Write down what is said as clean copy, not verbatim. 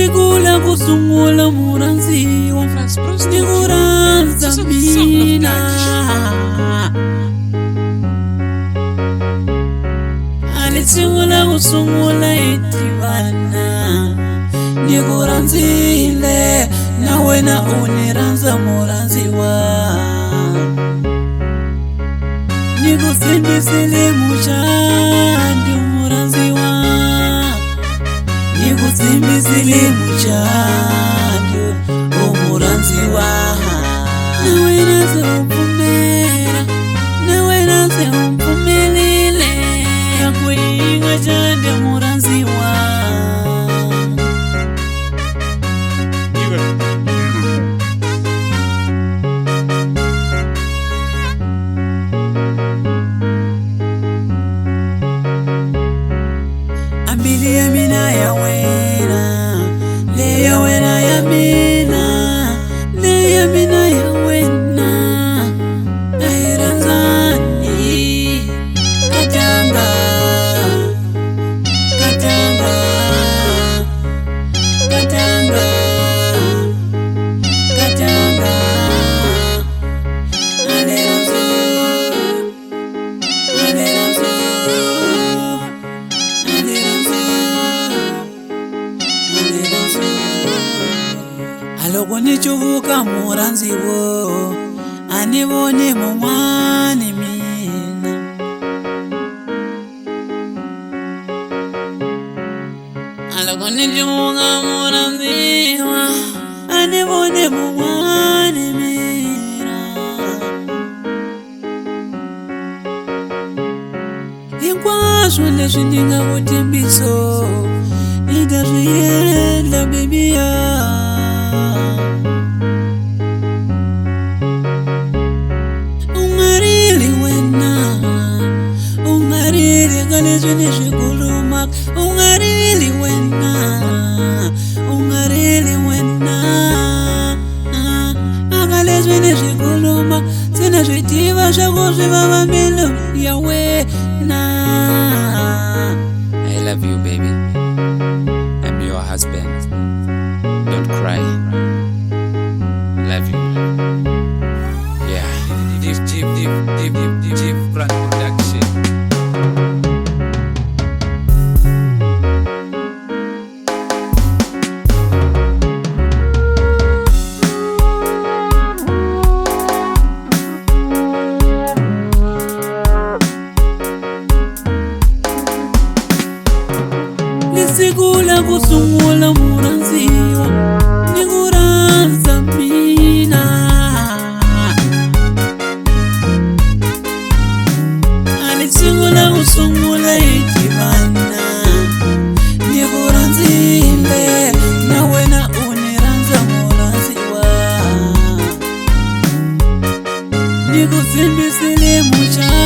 Lisigula kusungula muranziwa Niguranza mina Alisigula kusungula itivana Niguranzile na wena uniranza muranziwa Nigusimbisile muchandi muranziwa Nigusimbisile muchandi umuranziwa Nawena se umpumera Nawena se umpumelile Yakuinga chandi muranziwa Ambilia mina ya wena Leya wena ya mina Leya mina ya wena Airanzani Katanga Katanga Katanga Katanga Aleranzo Aleranzo Aloko nichubuka muranziwo Anibone mumwani mina Aloko nichubuka muranziwa Anibone mumwani mina Inkwasho leswi ndinga kutimbiso Nidariela baby ya Ungarili wena Ungarili galezwe nishikulumak Ungarili wena Ungarili wena Agalezwe nishikulumak Sina shitiva shakushiva mamilo ya wena I love you, baby. I'm your husband. Don't cry. Love you. Yeah. Deep Brand Production. Lisigula kusungula muranziwa Niguranza mina Alisigula kusungula itivana Niguranzile na wena uniranza muranziwa Nigusimbisile mucha